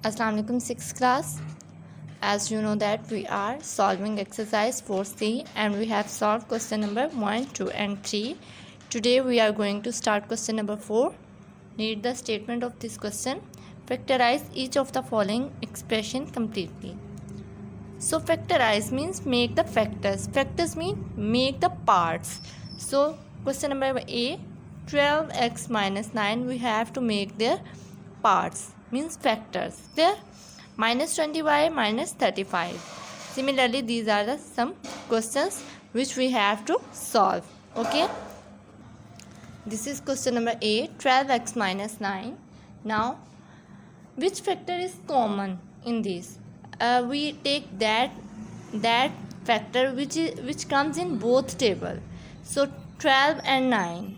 Assalamu alaikum, 6th class. As you know that we are solving exercise 4C and we have solved question number 1, 2 and 3. Today we are going to start question number 4. Read the statement of this question. Factorize each of the following expression completely. So factorize means make the factors. Factors mean make the parts. So question number A, 12x minus 9, we have to make their parts, means factors. There, minus 20y minus 35. Similarly, these are the some questions which we have to solve. Okay. This is question number A, 12x minus 9. Now, which factor is common in this? We take that factor which comes in both table. So 12 and 9,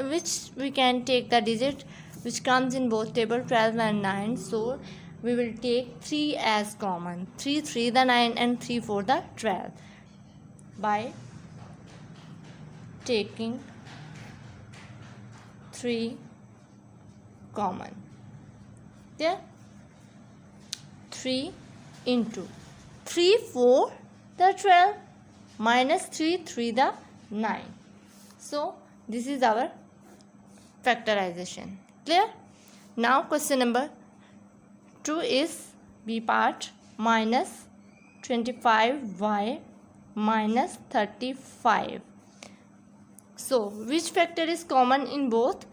which we can take the digit which comes in both table 12 and 9. So we will take 3 as common. 3 the 9 and 3 4 the 12 by taking 3 common. There, 3 into 3 4 the 12 minus 3 the 9. So this is our factorization. Clear? Now question number 2 is B part, minus 25y minus 35. So which factor is common in both,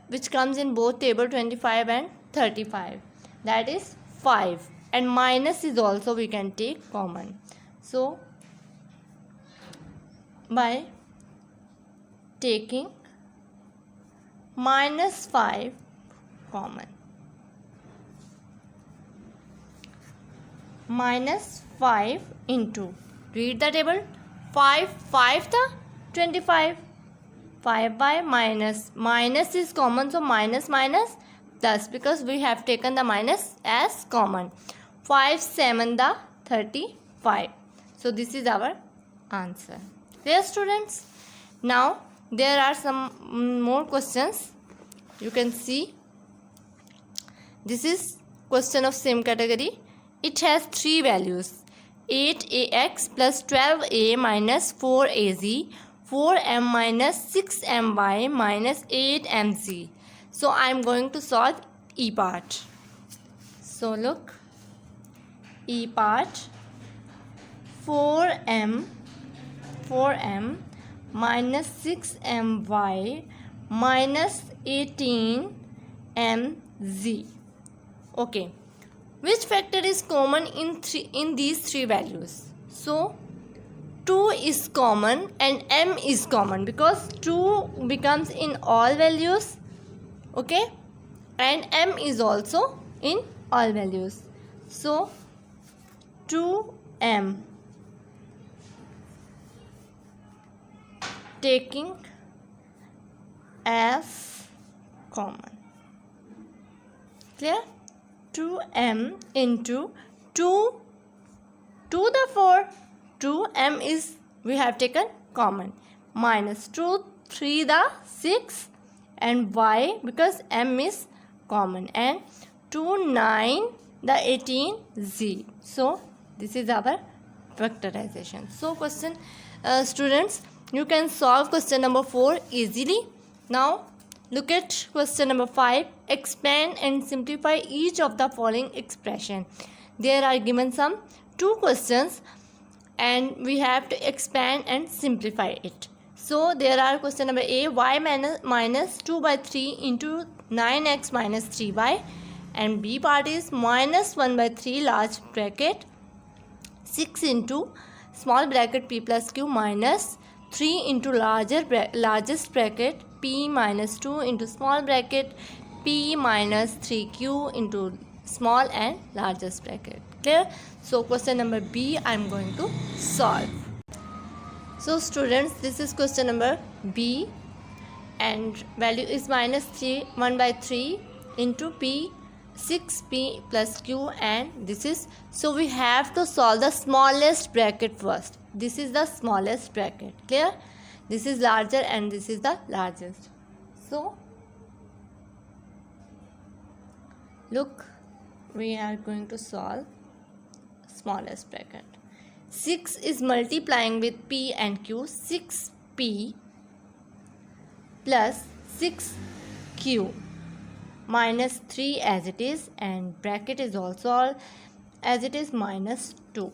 which comes in both table 25 and 35? That is 5, and minus is also we can take common. So by taking minus 5 common, minus 5 into, read the table, 5 the 25, 5 by minus is common, so minus plus, because we have taken the minus as common. 5 7 the 35. So this is our answer. Clear, students? Now there are some more questions. You can see this is question of same category. It has 3 values: 8ax plus 12a minus 4az, 4m minus 6my minus 8mz. So I am going to solve E part. So look, E part, 4m minus 6my minus 18mz. Okay, which factor is common in these 3 values? So 2 is common and m is common because 2 becomes in all values. Okay, and m is also in all values. So 2m, taking as common. Clear? 2m into 2 the 4, 2m is we have taken common, minus 2 3 the 6 and y because m is common, and 2 9 the 18z. So this is our factorization. So question, students, you can solve question number 4 easily. Now look at question number 5. Expand and simplify each of the following expression. There are given some 2 questions and we have to expand and simplify it. So there are question number A, y minus 2 by 3 into 9x minus 3y, and B part is minus 1 by 3 large bracket 6 into small bracket p plus q minus 3 into largest bracket p minus 2 into small bracket p minus 3q into small and largest bracket. Clear? So question number B I am going to solve. So students, this is question number B and value is minus 1 by 3 into p 6p plus q, and this is, so we have to solve the smallest bracket first. This is the smallest bracket. Clear? This is larger and this is the largest. So look, we are going to solve smallest bracket. 6 is multiplying with p and q. 6p plus 6q minus 3 as it is, and bracket is also as it is minus 2.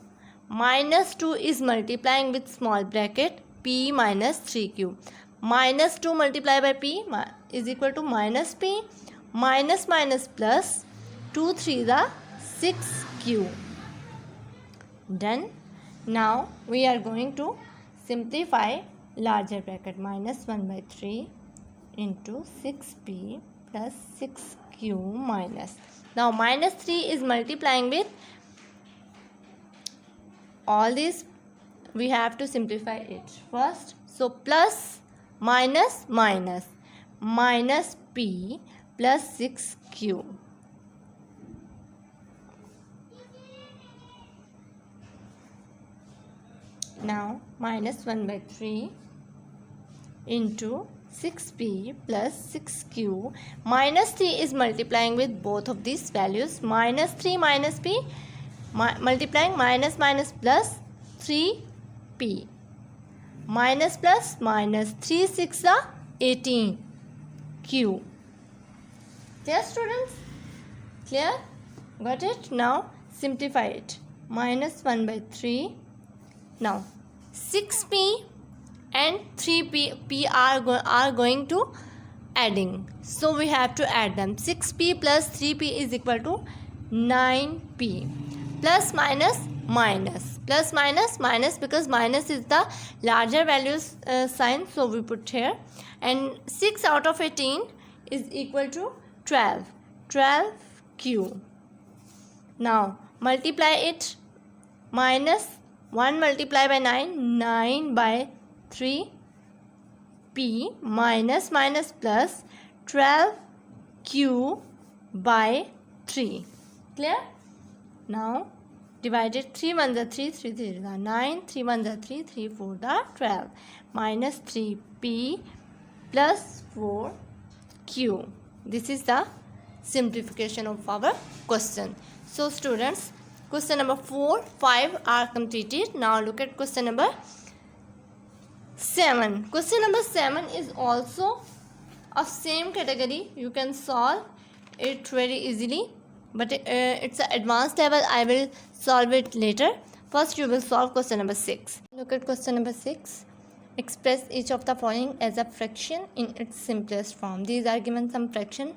Minus 2 is multiplying with small bracket p minus 3q. Minus 2 multiplied by p is equal to minus p, minus minus plus, 2 3 the 6q. Done. Now we are going to simplify larger bracket. Minus 1 by 3 into 6p plus 6q minus. Now minus 3 is multiplying with all these. We have to simplify it first. So plus minus minus, minus p plus 6q. Now minus 1 by 3 into 6p plus 6q. Minus 3 is multiplying with both of these values. Minus 3 minus p multiplying minus minus plus 3p. Minus plus minus 3 6 are 18 q. Clear, students? Clear? Got it? Now simplify it. Minus 1 by 3. Now 6p and 3p are going to adding. So we have to add them. 6p plus 3p is equal to 9p. Plus minus minus. Plus minus minus, because minus is the larger values sign. So we put here. And 6 out of 18 is equal to 12. 12q. Now multiply it. Minus 1 multiplied by 9. 9 by 3 p minus minus plus 12q by 3. Clear? Now divided 3 1 the 3, 3 3 the 9, 3 1 the 3, 3 4 the 12, minus 3p plus 4q. This is the simplification of our question. So students, question number 4, 5 are completed. Now look at question number 7. Question number 7 is also of same category. You can solve it very easily, but it's an advanced level. I will solve it later. First you will solve question number 6. Look at question number 6. Express each of the following as a fraction in its simplest form. These are given some fraction,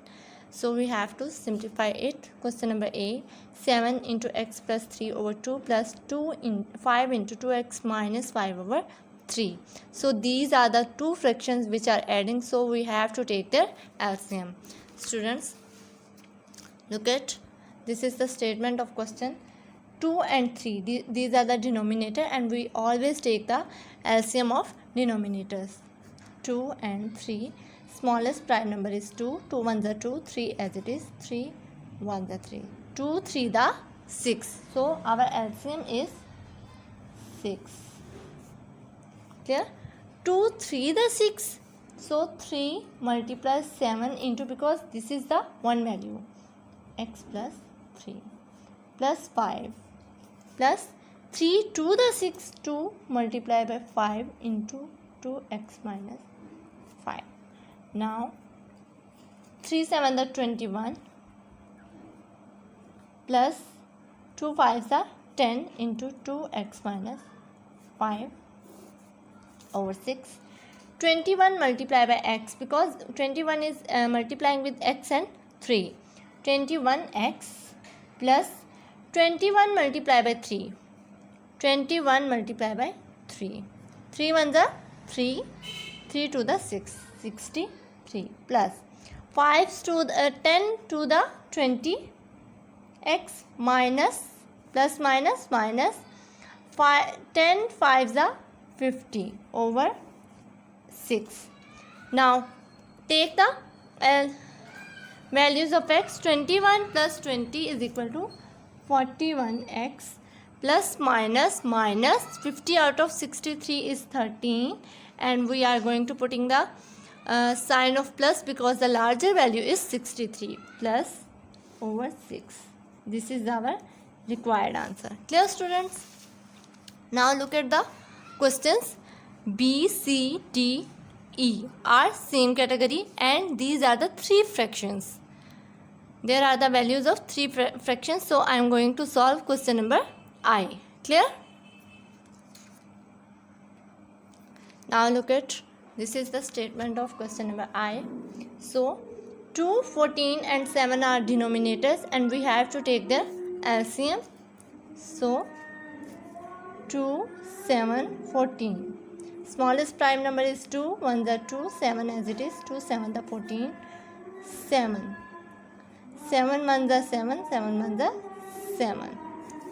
so we have to simplify it. Question number A. 7 into x plus 3 over 2 plus 5 into 2x minus 5 over 3. So these are the two fractions which are adding, so we have to take their LCM. Students, look at, this is the statement of question. 2 and 3, these are the denominator, and we always take the LCM of denominators. 2 and 3, smallest prime number is 2. 2 1 are 2, 3 as it is, 3 1 are 3, 2 3 the 6. So our LCM is 6. Clear? 2 3 the 6. So 3 multiplies 7 into, because this is the one value, x plus 3 plus 5 plus 3 2 the 6, 2 multiplied by 5 into 2x minus 5. Now 3 7 the 21 plus 2 5 the 10 into 2x minus 5 over 6. 21 multiplied by x, because 21 is multiplying with x and 3. 21x plus 21 multiplied by 3. 21 multiplied by 3. 3 1 the 3. 3 to the 6. 63 plus 5 to the 10 to the 20 x minus plus minus minus 5, 10 5 the 50 over 6. Now take the values of x. 21 plus 20 is equal to 41x plus minus minus 50 out of 63 is 13, and we are going to putting the sign of plus because the larger value is 63, plus over 6. This is our required answer. Clear, students? Now look at the questions. B, C, D, E are same category, and these are the three fractions. There are the values of three fractions. So I am going to solve question number I. Clear? Now look at, this is the statement of question number I. So 2, 14 and 7 are denominators, and we have to take their LCM. So 2, 7, 14. Smallest prime number is 2. 1 the 2, 7 as it is. 2, 7 the 14. 7. 7 1 the 7. 7 1 the 7.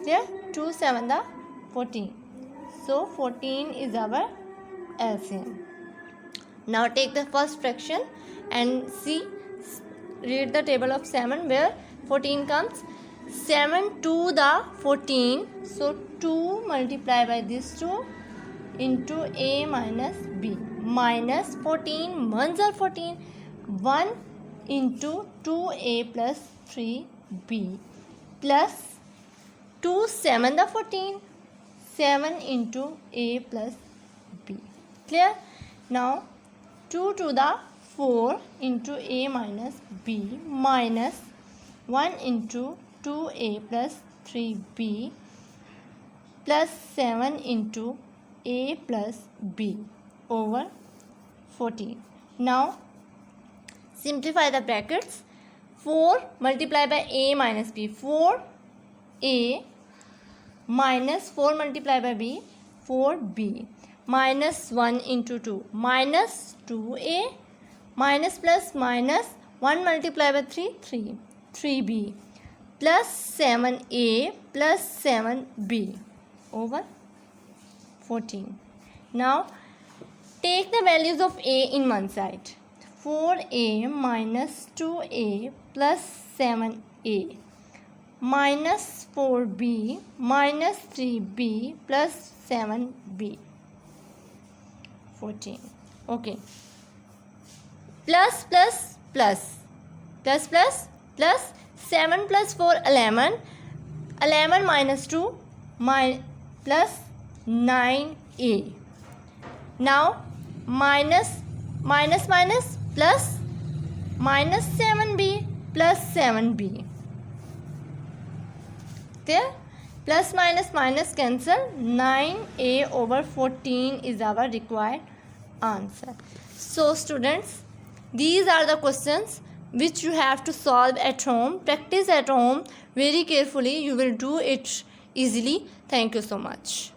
Clear? 2, 7 the 14. So 14 is our LCM. Now take the first fraction and see, read the table of 7 where 14 comes. 7 to the 14. So 2 multiplied by this 2 into A minus B. Minus 14 1s are 14. 1 into 2A plus 3B. Plus 2 7 the 14. 7 into A plus B. Clear? Now 2 to the 4 into A minus B minus 1 into 2A plus 3B plus 7 into A plus B over 14. Now simplify the brackets. 4 multiplied by A minus B. 4A minus 4 multiplied by B. 4B minus 1 into 2. Minus 2A minus plus minus 1 multiplied by 3. 3. 3B plus 7A plus 7B over 14. Now take the values of A in one side. 4A minus 2A plus 7A minus 4B minus 3B plus 7B. 14. Okay. Plus plus plus. Plus plus plus. 7 plus 4 11. 11 minus 2 plus 9A. Now minus plus minus 7B plus 7B. There, plus minus cancel. 9A over 14 is our required answer. So students, these are the questions which you have to solve at home. Practice at home very carefully. You will do it easily. Thank you so much.